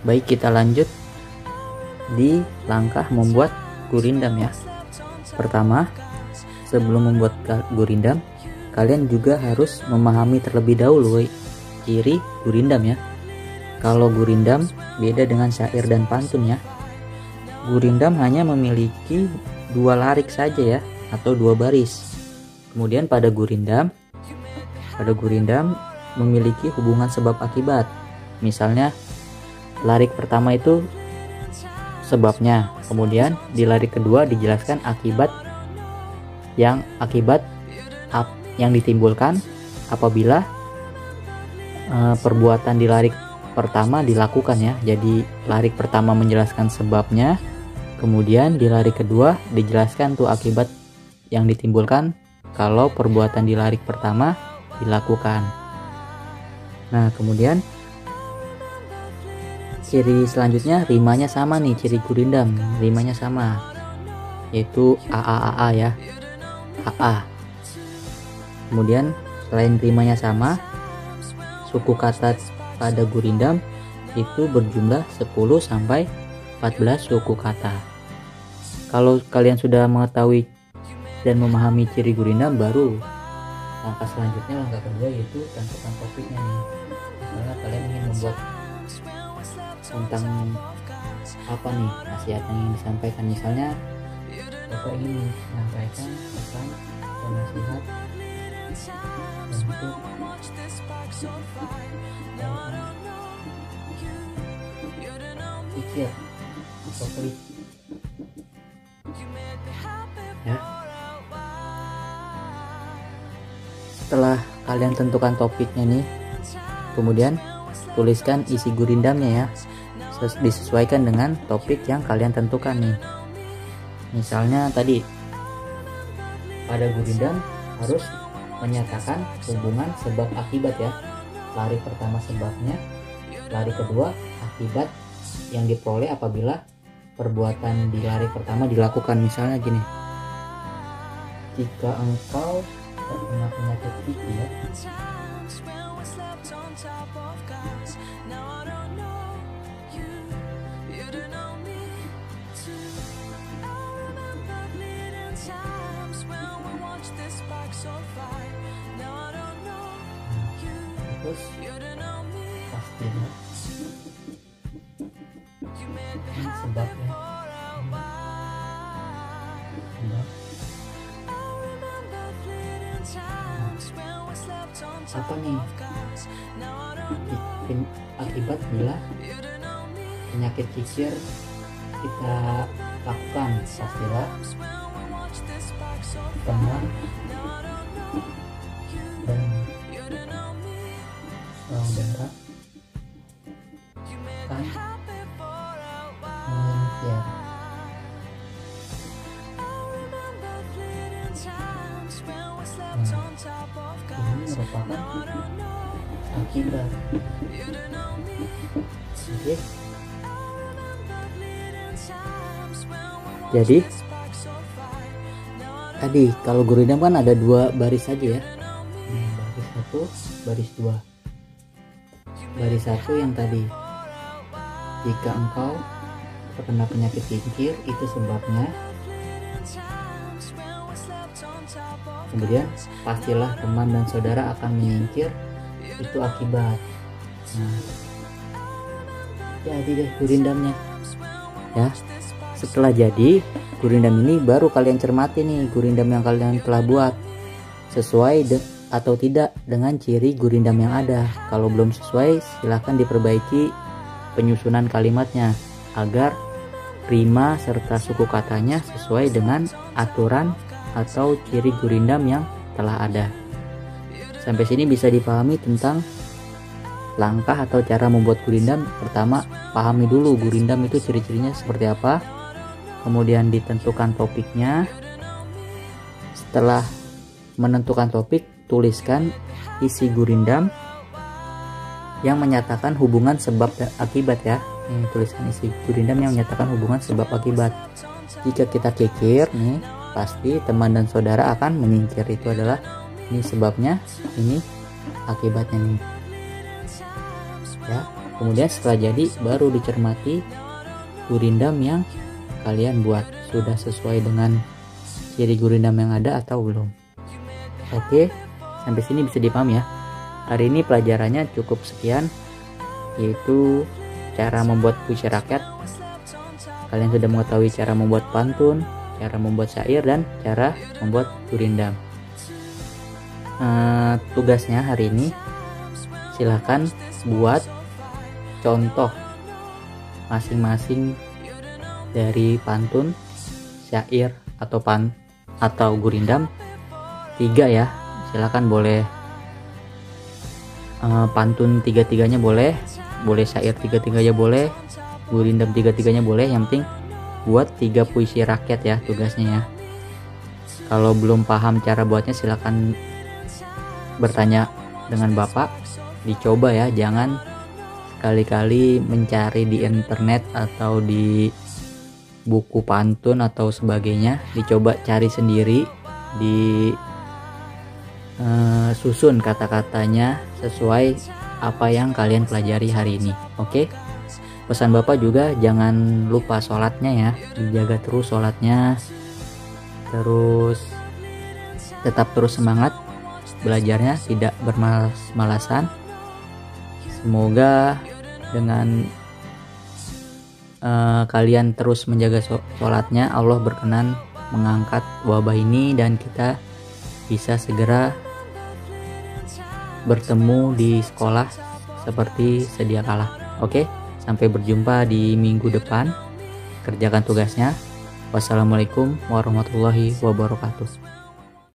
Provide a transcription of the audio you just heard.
Baik, kita lanjut di langkah membuat gurindam ya. Pertama, sebelum membuat gurindam, kalian juga harus memahami terlebih dahulu ciri gurindam ya. Kalau gurindam beda dengan syair dan pantun ya. Gurindam hanya memiliki 2 larik saja ya, atau 2 baris. Kemudian pada gurindam memiliki hubungan sebab akibat. Misalnya larik pertama itu sebabnya, kemudian di larik kedua dijelaskan akibat yang ditimbulkan apabila perbuatan di larik pertama dilakukan ya. Jadi larik pertama menjelaskan sebabnya, kemudian di larik kedua dijelaskan tuh akibat yang ditimbulkan kalau perbuatan di larik pertama dilakukan. Nah, kemudian ciri selanjutnya rimanya sama nih, ciri gurindam rimanya sama, yaitu AAAA ya, AA. Kemudian selain rimanya sama, suku kata pada gurindam itu berjumlah 10 sampai 14 suku kata. Kalau kalian sudah mengetahui dan memahami ciri gurindam, baru langkah selanjutnya, langkah kedua, yaitu tentukan topiknya nih. Misalnya kalian ingin membuat tentang apa nih nasihat yang ingin disampaikan. Misalnya Bapak ingin menyampaikan pesan atau nasihat untuk pikir atau klik ya. Setelah kalian tentukan topiknya nih, kemudian tuliskan isi gurindamnya ya, disesuaikan dengan topik yang kalian tentukan nih. Misalnya tadi pada gurindam harus menyatakan hubungan sebab akibat ya. Lari pertama sebabnya, lari kedua akibat yang diperoleh apabila perbuatan di lari pertama dilakukan. Misalnya gini, jika engkau terkena penyakit gigi ya, terus pastinya ini sebabnya apa nih akibat bila penyakit kikir kita lakukan. Pastilah teman dan saudara kan menyingkir. Ini merupakan akibat. Oke. Jadi tadi kalau gurindam kan ada 2 baris saja ya. Baris 1, baris 2. Baris 1 yang tadi, jika engkau terkena penyakit gigir itu sebabnya. Kemudian pastilah teman dan saudara akan menyingkir, itu akibat. Nah, jadi deh gurindamnya ya. Setelah jadi gurindam ini, baru kalian cermati nih gurindam yang kalian telah buat sesuai atau tidak dengan ciri gurindam yang ada. Kalau belum sesuai, silahkan diperbaiki penyusunan kalimatnya agar rima serta suku katanya sesuai dengan aturan atau ciri gurindam yang telah ada. Sampai sini bisa dipahami tentang langkah atau cara membuat gurindam. Pertama, pahami dulu gurindam itu ciri-cirinya seperti apa, kemudian ditentukan topiknya. Setelah menentukan topik, tuliskan isi gurindam yang menyatakan hubungan sebab dan akibat ya. Ini tuliskan isi gurindam yang menyatakan hubungan sebab akibat. Jika kita kikir nih, pasti teman dan saudara akan menyingkir. Itu adalah ini sebabnya, ini akibatnya nih ya. Kemudian setelah jadi baru dicermati gurindam yang kalian buat sudah sesuai dengan ciri gurindam yang ada atau belum. Oke, sampai sini bisa dipahami ya. Hari ini pelajarannya cukup sekian, yaitu cara membuat puisi rakyat. Kalian sudah mengetahui cara membuat pantun, cara membuat syair, dan cara membuat gurindam. Tugasnya hari ini silahkan buat contoh masing-masing dari pantun, syair atau gurindam 3 ya. Silahkan boleh pantun 3-3-nya boleh syair 3-3-nya boleh, gurindam 3-3-nya boleh. Yang penting buat 3 puisi rakyat ya tugasnya ya. Kalau belum paham cara buatnya silahkan bertanya dengan Bapak, dicoba ya, jangan sekali-kali mencari di internet atau di buku pantun atau sebagainya. Dicoba cari sendiri, susun kata-katanya sesuai apa yang kalian pelajari hari ini. Oke? Pesan Bapak juga jangan lupa sholatnya ya, dijaga terus sholatnya, terus tetap terus semangat belajarnya, tidak bermalas-malasan. Semoga dengan kalian terus menjaga sholatnya, Allah berkenan mengangkat wabah ini dan kita bisa segera bertemu di sekolah seperti sedia kala. Oke, sampai berjumpa di minggu depan. Kerjakan tugasnya. Wassalamualaikum warahmatullahi wabarakatuh.